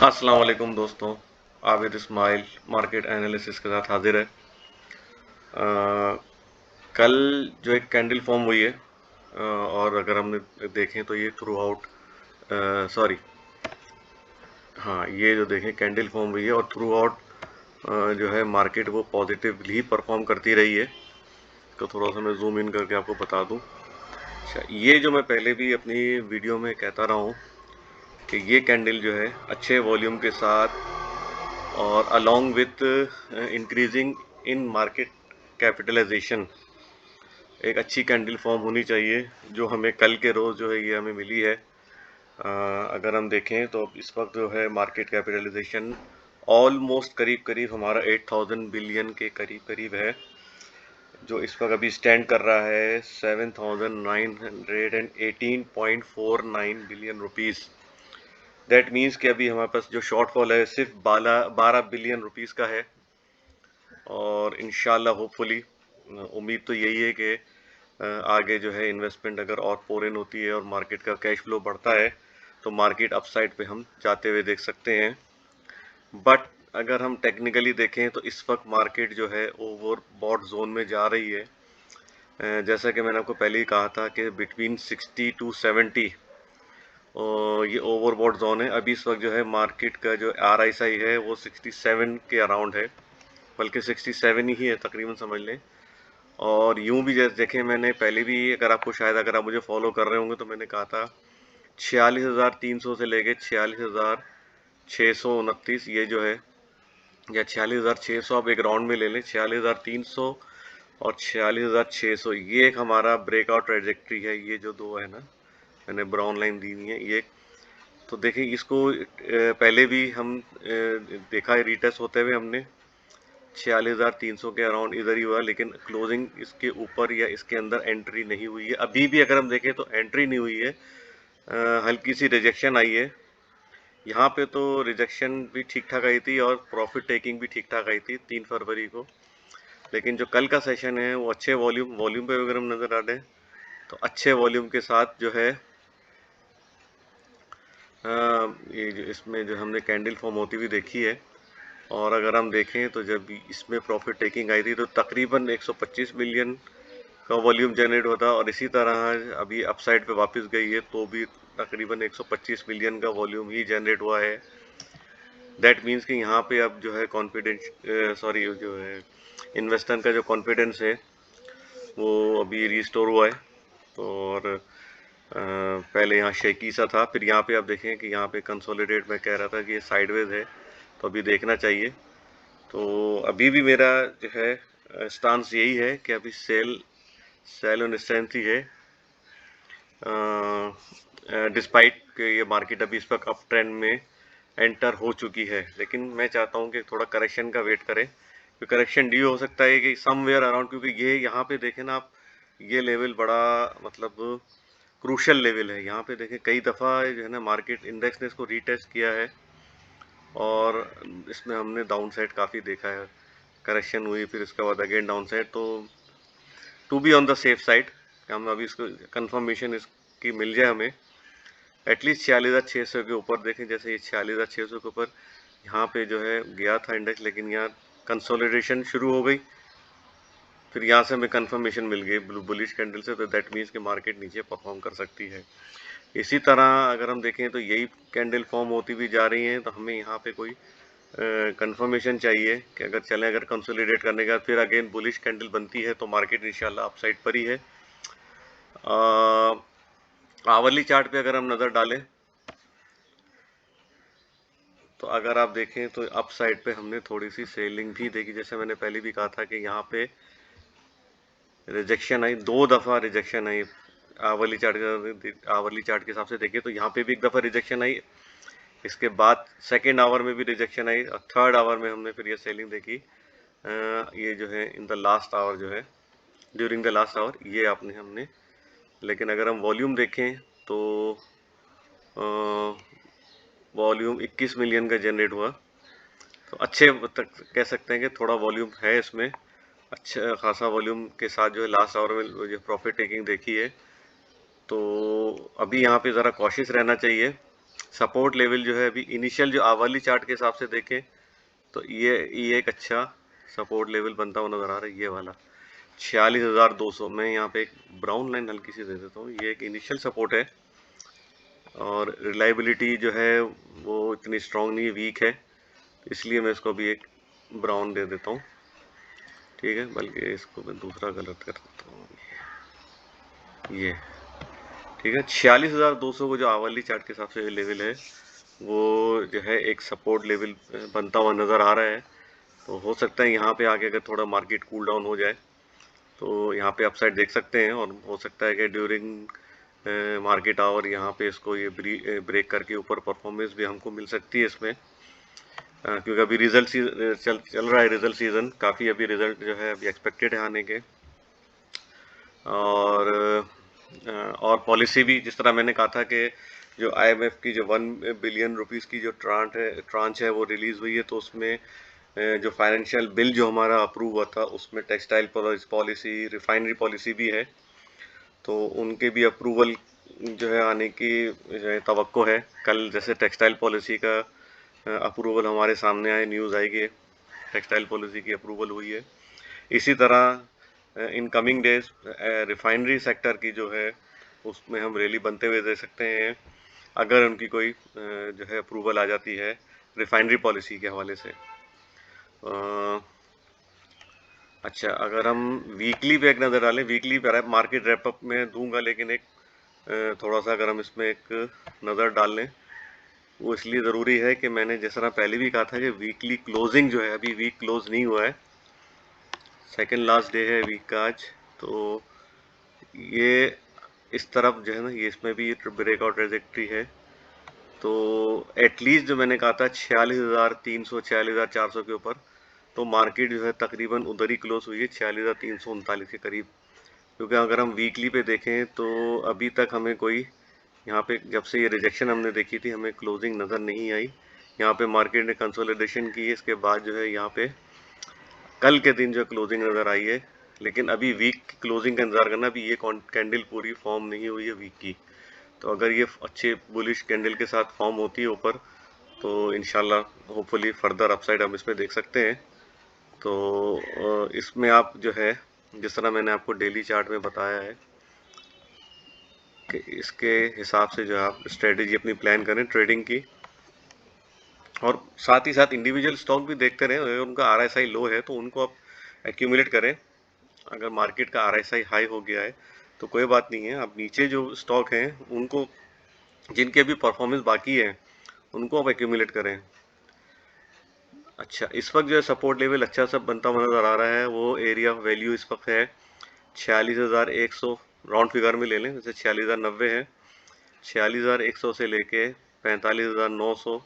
अस्सलाम वालेकुम दोस्तों। आबिद इस्माइल मार्केट एनालिसिस के साथ हाजिर है। कल जो एक कैंडल फॉर्म हुई है, और अगर हमने देखें तो ये थ्रू आउट, सॉरी, हाँ, ये जो देखें कैंडल फॉर्म हुई है और थ्रू आउट जो है मार्केट वो पॉजिटिवली परफॉर्म करती रही है। तो थोड़ा सा मैं जूम इन करके आपको बता दूं। अच्छा, ये जो मैं पहले भी अपनी वीडियो में कहता रहा हूँ कि ये कैंडल जो है अच्छे वॉल्यूम के साथ और along with increasing in market capitalisation एक अच्छी कैंडल फॉर्म होनी चाहिए, जो हमें कल के रोज़ जो है ये हमें मिली है। अगर हम देखें तो इस वक्त जो है मार्केट कैपिटलाइजेशन ऑलमोस्ट करीब करीब हमारा 8000 बिलियन के करीब करीब है, जो इस वक्त अभी स्टैंड कर रहा है 7918.49 बिलियन रुपीज़। दैट मीन्स कि अभी हमारे पास जो शॉर्टफॉल है सिर्फ 12 बिलियन रुपीज़ का है। और इंशाल्लाह होपफुली उम्मीद तो यही है कि आगे जो है इन्वेस्टमेंट अगर और पोर इन होती है और मार्केट का कैश फ्लो बढ़ता है तो मार्केट अपसाइड पे हम जाते हुए देख सकते हैं। बट अगर हम टेक्निकली देखें तो इस वक्त मार्केट जो है ओवरबॉट जोन में जा रही है। जैसा कि मैंने आपको पहले ही कहा था कि बिटवीन 60 टू 70 और ये ओवरबॉट जोन है। अभी इस वक्त जो है मार्केट का जो RSI है वो 67 के अराउंड है, बल्कि 67 ही है तकरीबन समझ लें। और यूं भी जैसे देखें, मैंने पहले भी, अगर आपको शायद अगर आप मुझे फॉलो कर रहे होंगे तो मैंने कहा था 46,300 से लेके 46,629 ये जो है, या 46,600 आप एक राउंड में ले लें, 46,300 और 46,600 ये एक हमारा ब्रेकआउट ट्रेजेक्ट्री है। ये जो दो है ना, मैंने ब्राउन लाइन दी हुई है ये। तो देखिए इसको पहले भी हम देखा है रीटेस्ट होते हुए हमने 46,300 के अराउंड इधर ही हुआ, लेकिन क्लोजिंग इसके ऊपर या इसके अंदर एंट्री नहीं हुई है। अभी भी अगर हम देखें तो एंट्री नहीं हुई है, हल्की सी रिजेक्शन आई है। यहाँ पे तो रिजेक्शन भी ठीक ठाक आई थी और प्रॉफिट टेकिंग भी ठीक ठाक आई थी 3 फरवरी को। लेकिन जो कल का सेशन है वो अच्छे वॉल्यूम पे अगर हम नज़र डालें तो अच्छे वॉल्यूम के साथ जो है ये जो इसमें जो हमने कैंडल फॉर्म होती हुई देखी है। और अगर हम देखें तो जब इसमें प्रॉफिट टेकिंग आई थी तो तकरीबन 125 मिलियन का वॉल्यूम जनरेट होता, और इसी तरह अभी अपसाइड पे वापस गई है तो भी तकरीबन 125 मिलियन का वॉल्यूम ही जनरेट हुआ है। दैट मीन्स कि यहाँ पे अब जो है कॉन्फिडेंस, सॉरी, जो है इन्वेस्टर का जो कॉन्फिडेंस है वो अभी रिस्टोर हुआ है। तो और पहले यहाँ शेकी सा था, फिर यहाँ पे आप देखें कि यहाँ पे कंसोलिडेट, मैं कह रहा था कि ये साइडवेज है तो अभी देखना चाहिए। तो अभी भी मेरा जो है स्टांस यही है कि अभी सेल ऑन स्ट्रेंथ ही है, डिस्पाइट कि ये मार्केट अभी इस वक्त अप ट्रेंड में एंटर हो चुकी है। लेकिन मैं चाहता हूँ कि थोड़ा करेक्शन का वेट करें, क्योंकि करेक्शन डी हो सकता है कि समवेयर अराउंड, क्योंकि ये यहाँ पे देखें ना आप, ये लेवल बड़ा मतलब क्रूशल लेवल है। यहाँ पे देखें कई दफ़ा जो है ना मार्केट इंडेक्स ने इसको रीटेस्ट किया है और इसमें हमने डाउन साइड काफ़ी देखा है, करेक्शन हुई फिर इसके बाद अगेन डाउन साइड। तो to be on the safe side हम अभी इसको कंफर्मेशन इसकी मिल जाए हमें एटलीस्ट 46,600 के ऊपर देखें। जैसे ये 46,600 के ऊपर यहाँ पे जो है गया था इंडेक्स, लेकिन यहाँ कंसोलिडेशन शुरू हो गई, फिर यहाँ से हमें कंफर्मेशन मिल गई बुलिश कैंडल से, तो दैट मीन्स कि मार्केट नीचे परफॉर्म कर सकती है। इसी तरह अगर हम देखें तो यही कैंडल फॉर्म होती भी जा रही हैं, तो हमें यहाँ पे कोई कंफर्मेशन चाहिए कि अगर चलें, अगर कंसोलिडेट करने के बाद फिर अगेन बुलिश कैंडल बनती है तो मार्केट इंशाल्लाह अपसाइड पर ही है। आवरली चार्ट पे अगर हम नज़र डालें तो अगर आप देखें तो अप साइड पे हमने थोड़ी सी सेलिंग भी देखी। जैसे मैंने पहले भी कहा था कि यहाँ पे रिजेक्शन आई, 2 दफ़ा रिजेक्शन आई। आवरली चार्ट के हिसाब से देखिए तो यहाँ पे भी एक दफ़ा रिजेक्शन आई, इसके बाद सेकेंड आवर में भी रिजेक्शन आई और थर्ड आवर में हमने फिर ये सेलिंग देखी। ये जो है इन द लास्ट आवर जो है, ड्यूरिंग द लास्ट आवर ये आपने हमने। लेकिन अगर हम वॉल्यूम देखें तो वॉल्यूम 21 मिलियन का जनरेट हुआ, तो अच्छे तक कह सकते हैं कि थोड़ा वॉल्यूम है इसमें, अच्छा खासा वॉल्यूम के साथ जो है लास्ट आवर में जो प्रॉफिट टेकिंग देखी है। तो अभी यहाँ पे ज़रा कॉशियस रहना चाहिए सपोर्ट लेवल जो है अभी इनिशियल जो आवरली चार्ट के हिसाब से देखें तो ये एक अच्छा सपोर्ट लेवल बनता हुआ नजर आ रहा है, ये वाला 46,200। मैं यहाँ पे एक ब्राउन लाइन हल्की सी दे देता हूँ, ये एक इनिशियल सपोर्ट है और रिलायबिलिटी जो है वो इतनी स्ट्रांग नहीं है, वीक है, इसलिए मैं इसको अभी एक ब्राउन दे देता हूँ। ठीक है, बल्कि इसको मैं दूसरा कलर कर देता हूँ, ये ठीक है। 46,200 को जो आवरली चार्ट के हिसाब से लेवल है वो जो है एक सपोर्ट लेवल बनता हुआ नज़र आ रहा है। तो हो सकता है यहाँ पे आके अगर थोड़ा मार्केट कूल डाउन हो जाए तो यहाँ पे अपसाइड देख सकते हैं, और हो सकता है कि ड्यूरिंग मार्केट आवर यहाँ पे इसको ये ब्रेक करके ऊपर परफॉर्मेंस भी हमको मिल सकती है इसमें, क्योंकि अभी रिजल्ट चल रहा है, रिजल्ट सीजन काफ़ी, अभी रिजल्ट जो है अभी एक्सपेक्टेड है आने के। और पॉलिसी भी जिस तरह मैंने कहा था कि जो आईएमएफ की जो 1 बिलियन रुपीस की जो ट्रांच है वो रिलीज हुई है, तो उसमें जो फाइनेंशियल बिल जो हमारा अप्रूव हुआ था उसमें टेक्सटाइल पॉलिसी, रिफाइनरी पॉलिसी भी है, तो उनके भी अप्रूवल जो है आने की जो है तवक्को है। कल जैसे टेक्सटाइल पॉलिसी का अप्रूवल हमारे सामने आए, न्यूज़ आई कि टेक्सटाइल पॉलिसी की अप्रूवल हुई है। इसी तरह in coming days refinery sector की जो है उसमें हम रैली बनते हुए देख सकते हैं, अगर उनकी कोई जो है अप्रूवल आ जाती है रिफाइनरी पॉलिसी के हवाले से। अच्छा, अगर हम वीकली पे एक नज़र डालें, वीकली मार्केट रैपअप में दूंगा, लेकिन एक थोड़ा सा अगर हम इसमें एक नज़र डाल लें, वो इसलिए ज़रूरी है कि मैंने जिस तरह पहले भी कहा था कि वीकली क्लोजिंग जो है, अभी वीक क्लोज नहीं हुआ है, सेकेंड लास्ट डे है वीक का आज, तो ये इस तरफ जो है ना, ये इसमें भी ब्रेकआउट ट्रेजेक्ट्री है, तो एटलीस्ट जो मैंने कहा था 46,300 46,400 के ऊपर, तो मार्केट जो है तकरीबन उधर ही क्लोज हुई है 46,339 के करीब। क्योंकि अगर हम वीकली पे देखें तो अभी तक हमें कोई यहाँ पे, जब से ये रिजेक्शन हमने देखी थी, हमें क्लोजिंग नज़र नहीं आई। यहाँ पे मार्केट ने कंसोलिडेशन की है, इसके बाद जो है यहाँ पे कल के दिन जो क्लोजिंग नज़र आई है, लेकिन अभी वीक की क्लोजिंग का इंतजार करना, अभी ये कैंडल पूरी फॉर्म नहीं हुई है वीक की। तो अगर ये अच्छे बुलिश कैंडल के साथ फॉर्म होती है ऊपर, तो इंशाल्लाह होपफुली फर्दर अपसाइड हम इसमें देख सकते हैं। तो इसमें आप जो है, जिस तरह मैंने आपको डेली चार्ट में बताया है कि इसके हिसाब से जो है आप स्ट्रेटेजी अपनी प्लान करें ट्रेडिंग की, और साथ ही साथ इंडिविजुअल स्टॉक भी देखते रहें। अगर उनका आरएसआई लो है तो उनको आप एक्यूमुलेट करें। अगर मार्केट का आरएसआई हाई हो गया है तो कोई बात नहीं है, अब नीचे जो स्टॉक हैं उनको, जिनके अभी परफॉर्मेंस बाकी है, उनको आप एक्यूमुलेट करें। अच्छा, इस वक्त जो है सपोर्ट लेवल अच्छा सा बनता हुआ नज़र आ रहा है, वो एरिया ऑफ वैल्यू इस वक्त है 46,100, राउंड फिगर में ले लें, जैसे 46,090 है, 46,100 से लेके 45,900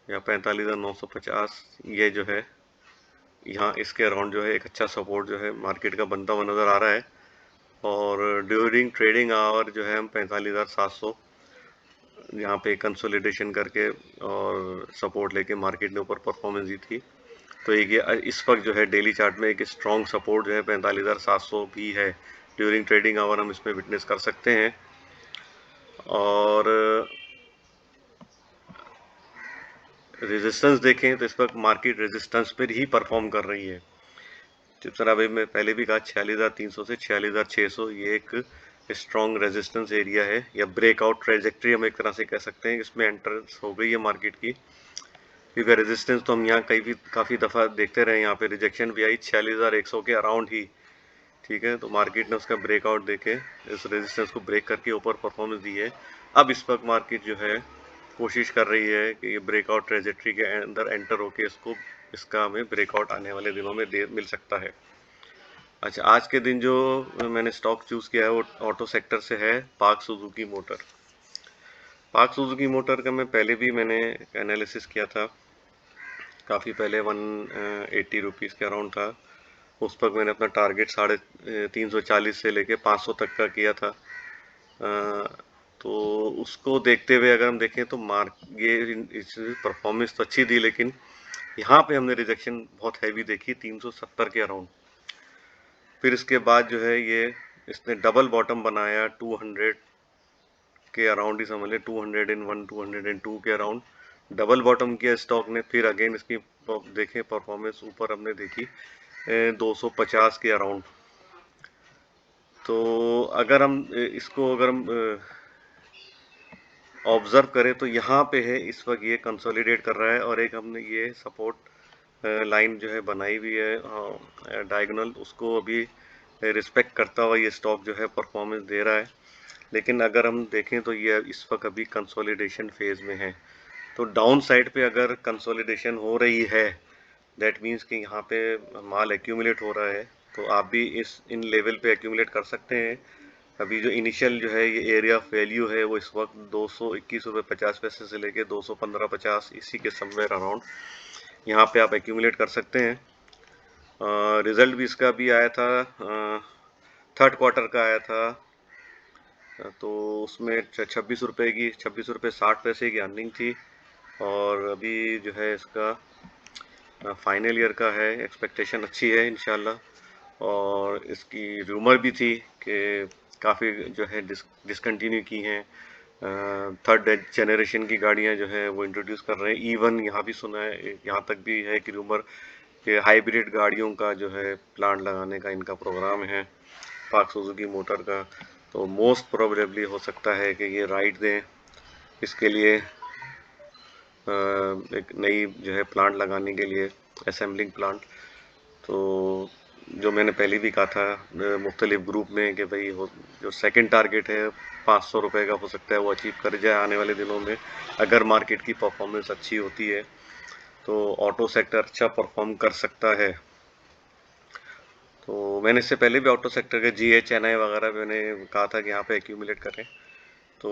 या 45,950, ये जो है यहाँ इसके अराउंड जो है एक अच्छा सपोर्ट जो है मार्केट का बनता हुआ नज़र आ रहा है। और ड्यूरिंग ट्रेडिंग आवर जो है हम 45,700 यहाँ पे कंसोलिडेशन करके और सपोर्ट लेके मार्केट ने ऊपर परफॉर्मेंस दी थी। तो एक ये इस वक्त जो है डेली चार्ट में एक स्ट्रॉन्ग सपोर्ट जो है 45,700 भी है, ड्यूरिंग ट्रेडिंग आवर हम इसमें विटनेस कर सकते हैं। और रेजिस्टेंस देखें तो इस वक्त मार्केट रेजिस्टेंस पर ही परफॉर्म कर रही है। जिस तरह अभी मैं पहले भी कहा 46,300 से 46,600 ये एक स्ट्रॉन्ग रेजिस्टेंस एरिया है, या ब्रेकआउट ट्रेजेक्ट्री हम एक तरह से कह सकते हैं। इसमें एंट्रेंस हो गई है मार्केट की, क्योंकि रेजिस्टेंस तो हम यहाँ काफ़ी दफ़ा देखते रहे, यहाँ पे रिजेक्शन भी आई 46,100 के अराउंड ही। ठीक है, तो मार्केट ने उसका ब्रेकआउट देके इस रेजिस्टेंस को ब्रेक करके ऊपर परफॉर्मेंस दी है। अब इस वक्त मार्केट जो है कोशिश कर रही है कि ये ब्रेकआउट ट्रेजेक्ट्री के अंदर एंटर होके इसका हमें ब्रेकआउट आने वाले दिनों में मिल सकता है। अच्छा, आज के दिन जो मैंने स्टॉक चूज़ किया है वो ऑटो सेक्टर से है, park Suzuki motor. Park Suzuki motor का मैं पहले भी मैंने एनालिसिस किया था, काफ़ी पहले 180 रुपीज़ के अराउंड था। उस पर मैंने अपना टारगेट 340 से लेके 500 तक का किया था। तो उसको देखते हुए अगर हम देखें तो इस परफॉर्मेंस तो अच्छी दी, लेकिन यहाँ पे हमने रिजेक्शन बहुत हैवी देखी 370 के अराउंड। फिर इसके बाद जो है ये इसने डबल बॉटम बनाया 200 के अराउंड ही समझ ले, 201 202 के अराउंड डबल बॉटम किया स्टॉक ने। फिर अगेन इसकी देखें परफॉर्मेंस, ऊपर हमने देखी 250 के अराउंड। तो अगर हम इसको अगर हम ऑब्जर्व करें तो यहाँ पे है इस वक्त ये कंसोलिडेट कर रहा है, और एक हमने ये सपोर्ट लाइन जो है बनाई हुई है डायगोनल, उसको अभी रिस्पेक्ट करता हुआ ये स्टॉक जो है परफॉर्मेंस दे रहा है। लेकिन अगर हम देखें तो ये इस वक्त अभी कंसोलिडेशन फेज में है। तो डाउन साइड पे अगर कंसोलिडेशन हो रही है, दैट मीन्स कि यहाँ पे माल एक्यूमुलेट हो रहा है, तो आप भी इन लेवल पे एक्यूमुलेट कर सकते हैं। अभी जो इनिशियल जो है ये एरिया ऑफ वैल्यू है वो इस वक्त 221 रुपये 50 पैसे से लेके 215-50 इसी के समवेयर अराउंड यहाँ पे आप एक्यूमुलेट कर सकते हैं। रिजल्ट भी इसका भी आया था, थर्ड क्वार्टर का आया था, तो उसमें 26 रुपये की 26 रुपये 60 पैसे की अर्निंग थी। और अभी जो है इसका फाइनल ईयर का है, एक्सपेक्टेशन अच्छी है इंशाल्लाह। और इसकी रूमर भी थी कि काफ़ी जो है डिसकंटिन्यू की हैं, थर्ड जनरेशन की गाड़ियां जो है वो इंट्रोड्यूस कर रहे हैं। इवन यहाँ भी सुना है, यहाँ तक भी है कि रूमर कि हाइब्रिड गाड़ियों का जो है प्लांट लगाने का इनका प्रोग्राम है पार्क सुजुकी मोटर का। तो मोस्ट प्रोबेबली हो सकता है कि ये राइट दें इसके लिए एक नई जो है प्लांट लगाने के लिए, असेंबलिंग प्लांट। तो जो मैंने पहले भी कहा था मुख्तलिफ ग्रुप में कि भाई जो सेकंड टारगेट है 500 रुपये का, हो सकता है वो अचीव कर जाए आने वाले दिनों में, अगर मार्केट की परफॉर्मेंस अच्छी होती है तो ऑटो सेक्टर अच्छा परफॉर्म कर सकता है। तो मैंने इससे पहले भी ऑटो सेक्टर के GHNI वगैरह मैंने कहा था कि यहाँ पे एक्यूमुलेट करें। तो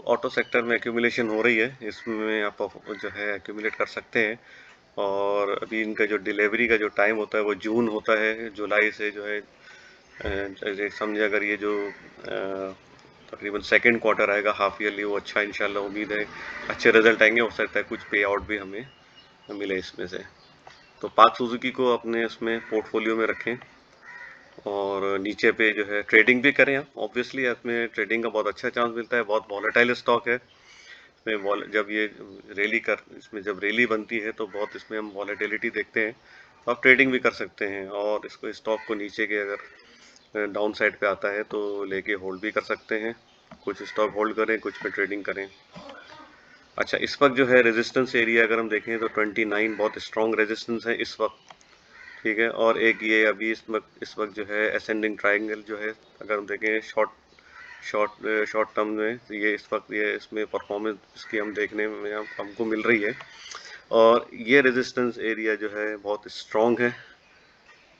ऑटो सेक्टर में एक्यूमुलेशन हो रही है, इसमें आप जो है एक्यूमुलेट कर सकते हैं। और अभी इनका जो डिलीवरी का जो टाइम होता है वो जून होता है, जुलाई से जो है समझे अगर ये जो तकरीबन सेकंड क्वार्टर आएगा हाफ ईयरली वो अच्छा इंशाल्लाह, उम्मीद है अच्छे रिजल्ट आएंगे। हो सकता है कुछ पे आउट भी हमें मिले इसमें से। तो पार्क सुजुकी को अपने उसमें पोर्टफोलियो में रखें और नीचे पे जो है ट्रेडिंग भी करें आप। ऑब्वियसली इसमें ट्रेडिंग का बहुत अच्छा चांस मिलता है, बहुत वॉलेटाइल स्टॉक है। इसमें जब ये इसमें जब रैली बनती है तो बहुत इसमें हम वॉलेटिलिटी देखते हैं, तो आप ट्रेडिंग भी कर सकते हैं। और इसको स्टॉक को नीचे के अगर डाउन साइड पे आता है तो लेके होल्ड भी कर सकते हैं, कुछ स्टॉक होल्ड करें, कुछ पे ट्रेडिंग करें। अच्छा, इस वक्त जो है रेजिस्टेंस एरिया अगर हम देखें तो 29 बहुत स्ट्रॉन्ग रेजिस्टेंस है इस वक्त, ठीक है। और एक ये अभी इस वक्त जो है असेंडिंग ट्रायंगल जो है अगर हम देखें शॉर्ट टर्म में, तो ये इस वक्त ये इसमें परफॉर्मेंस इसकी हम देखने में हमको मिल रही है। और ये रेजिस्टेंस एरिया जो है बहुत स्ट्रॉन्ग है,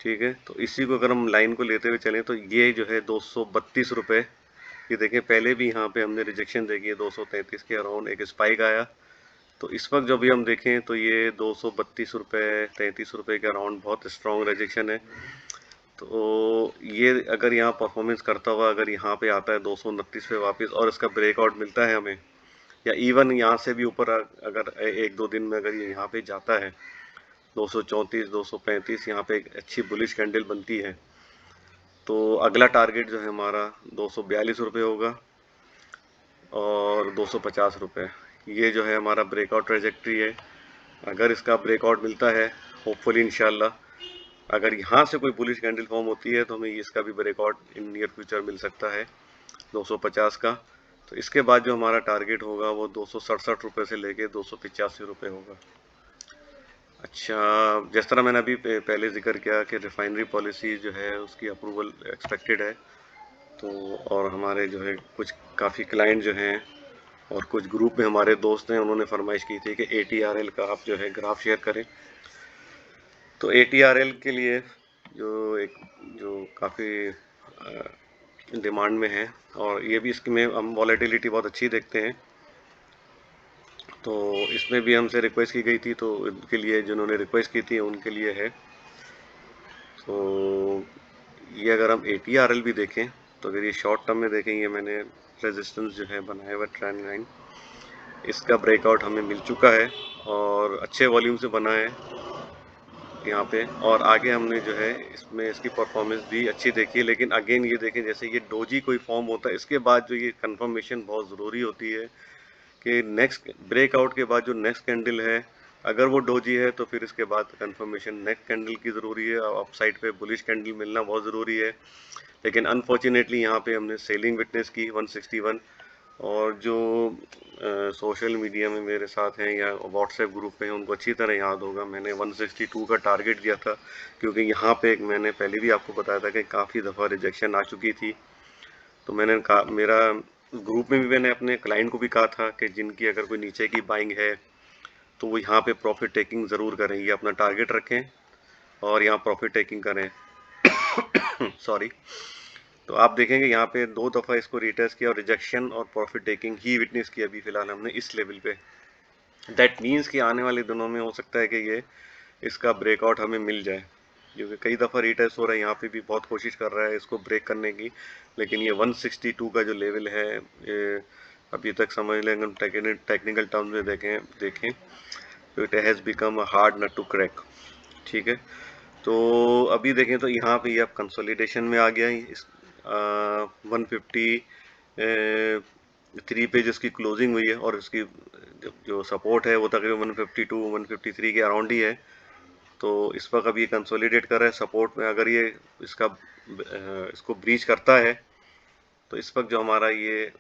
ठीक है। तो इसी को अगर हम लाइन को लेते हुए चलें तो ये जो है 232 रुपये, ये देखें पहले भी यहाँ पे हमने रिजेक्शन देखी है 233 के अराउंड एक स्पाइक आया। तो इस वक्त जब भी हम देखें तो ये 232 रुपये 33 रुपये के अराउंड बहुत स्ट्रॉन्ग रिजेक्शन है। तो ये अगर यहाँ परफॉर्मेंस करता हुआ अगर यहाँ पे आता है 229 पे वापस और इसका ब्रेकआउट मिलता है हमें, या इवन यहाँ से भी ऊपर अगर एक दो दिन में अगर ये यहाँ पे जाता है 234 235, यहाँ पे एक अच्छी बुलिश कैंडल बनती है, तो अगला टारगेट जो है हमारा 242 रुपये होगा और 250 रुपये। ये जो है हमारा ब्रेकआउट ट्रेजेक्ट्री है। अगर इसका ब्रेकआउट मिलता है होपफुली इंशाल्लाह, अगर यहाँ से कोई बुलिश कैंडल फॉर्म होती है तो हमें इसका भी ब्रेकआउट इन नियर फ्यूचर मिल सकता है 250 का। तो इसके बाद जो हमारा टारगेट होगा वो 267 रुपये से लेके 285 रुपये होगा। अच्छा, जिस तरह मैंने अभी पहले जिक्र किया कि रिफाइनरी पॉलिसी जो है उसकी अप्रूवल एक्सपेक्टेड है, तो और हमारे जो है कुछ काफ़ी क्लाइंट जो हैं और कुछ ग्रुप में हमारे दोस्त हैं, उन्होंने फरमाइश की थी कि ATRL का आप जो है ग्राफ शेयर करें। तो ATRL के लिए जो काफ़ी डिमांड में है, और ये भी इसमें हम वॉलेटिलिटी बहुत अच्छी देखते हैं। तो इसमें भी हमसे रिक्वेस्ट की गई थी, तो इनके लिए जिन्होंने रिक्वेस्ट की थी उनके लिए है। तो ये अगर हम ATRL भी देखें तो अगर ये शॉर्ट टर्म में देखें, ये मैंने रेजिस्टेंस जो है बनाया हुआ ट्रेंड लाइन, इसका ब्रेकआउट हमें मिल चुका है और अच्छे वॉल्यूम से बना है। यहाँ पे। और आगे हमने जो है इसमें इसकी परफॉर्मेंस भी अच्छी देखी है, लेकिन अगेन ये देखें जैसे ये डोजी कोई फॉर्म होता है इसके बाद जो ये कंफर्मेशन बहुत ज़रूरी होती है कि नेक्स्ट ब्रेकआउट के बाद जो नेक्स्ट कैंडल है अगर वो डोजी है तो फिर इसके बाद कंफर्मेशन नेक्स्ट कैंडल की ज़रूरी है, अप साइड पे बुलिश कैंडल मिलना बहुत ज़रूरी है। लेकिन अनफॉर्चुनेटली यहाँ पे हमने सेलिंग विटनेस की 161। और जो सोशल मीडिया में मेरे साथ हैं या व्हाट्सएप ग्रुप पे हैं उनको अच्छी तरह याद होगा मैंने 162 का टारगेट दिया था, क्योंकि यहाँ पे मैंने पहले भी आपको बताया था कि काफ़ी दफ़ा रिजेक्शन आ चुकी थी। तो मैंने कहा, मेरा ग्रुप में भी मैंने अपने क्लाइंट को भी कहा था कि जिनकी अगर कोई नीचे की बाइंग है तो वो यहाँ पे प्रॉफिट टेकिंग ज़रूर करें, ये अपना टारगेट रखें और यहाँ प्रॉफिट टेकिंग करें। सॉरी। तो आप देखेंगे यहाँ पे 2 दफ़ा इसको रिटेस्ट किया और रिजेक्शन और प्रॉफिट टेकिंग ही विटनेस की अभी फ़िलहाल हमने इस लेवल पे। दैट मीन्स कि आने वाले दिनों में हो सकता है कि ये इसका ब्रेकआउट हमें मिल जाए, क्योंकि कई दफ़ा रिटेस्ट हो रहा है, यहाँ पे भी बहुत कोशिश कर रहा है इसको ब्रेक करने की। लेकिन ये 162 का जो लेवल है ये अभी तक समझ लें, अगर टेक्निकल टर्म्स में देखें तो it has become a hard nut to crack. ठीक है, तो अभी देखें तो यहाँ पे ये अब कंसोलिडेशन में आ गया है। इस 153 पे जिसकी क्लोजिंग हुई है और इसकी जो सपोर्ट है वो तकरीबन 152 153 के अराउंड ही है। तो इस वक्त अब ये कंसोलिडेट कर रहा है सपोर्ट में। अगर ये इसको ब्रीच करता है तो इस वक्त जो हमारा ये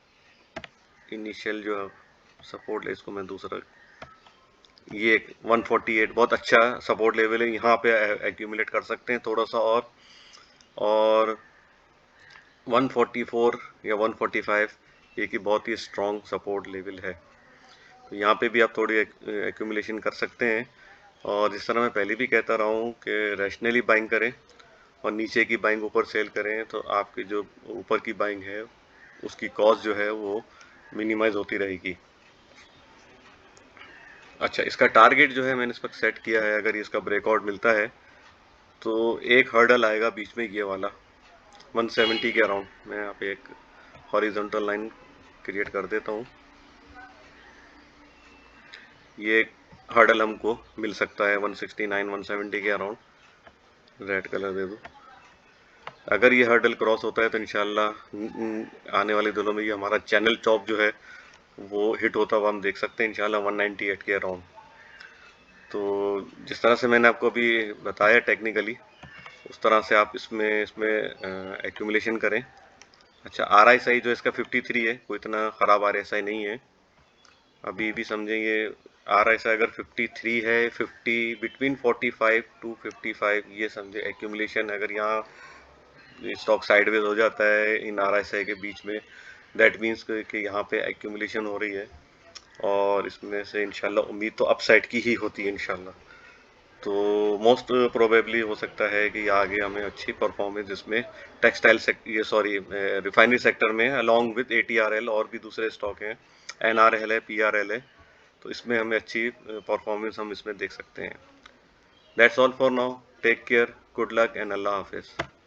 इनिशियल जो सपोर्ट है, इसको मैं दूसरा, ये 148 बहुत अच्छा सपोर्ट लेवल है, यहाँ पे एक्यूमुलेट कर सकते हैं थोड़ा सा और 144 या 145 ये कि बहुत ही स्ट्रॉन्ग सपोर्ट लेवल है। तो यहाँ पे भी आप थोड़ी एक्यूमुलेशन कर सकते हैं। और जिस तरह मैं पहले भी कहता रहा हूँ कि रैशनली बाइंग करें और नीचे की बाइंग ऊपर सेल करें, तो आपकी जो ऊपर की बाइंग है उसकी कॉस्ट जो है वो मिनिमाइज होती रहेगी। अच्छा, इसका टारगेट जो है मैंने इस वक्त सेट किया है, अगर इसका ब्रेकआउट मिलता है तो एक हर्डल आएगा बीच में ये वाला 170 के अराउंड। मैं यहाँ पे एक हॉरिजॉन्टल लाइन क्रिएट कर देता हूँ। ये एक हर्डल हमको मिल सकता है 169 170 के अराउंड। रेड कलर दे दूँ। अगर ये हर्डल क्रॉस होता है तो इंशाल्लाह आने वाले दिनों में ये हमारा चैनल टॉप जो है वो हिट होता हुआ हम देख सकते हैं इंशाल्लाह 198 के अराउंड। तो जिस तरह से मैंने आपको अभी बताया टेक्निकली, उस तरह से आप इसमें एक्यूमुलेशन करें। अच्छा, RSI जो इसका 53 है, कोई इतना ख़राब RSI नहीं है। अभी भी समझें ये RSI अगर 53 है, 50 बिटवीन 45 टू 55 ये समझे एक्यूमुलेशन। अगर यहाँ स्टॉक साइडवेज हो जाता है इन RSI के बीच में, दैट मीन्स कि यहाँ पे एक्यूमुलेशन हो रही है और इसमें से इंशाल्लाह उम्मीद तो अपसाइड की ही होती है इंशाल्लाह। तो मोस्ट प्रोबेबली हो सकता है कि आगे हमें अच्छी परफॉर्मेंस इसमें रिफाइनरी सेक्टर में अलॉन्ग विद ATRL और भी दूसरे स्टॉक हैं, NRL है, PRL है, तो इसमें हमें अच्छी परफॉर्मेंस हम इसमें देख सकते हैं। That's all for now, take care, good luck and अल्लाह हाफिज़।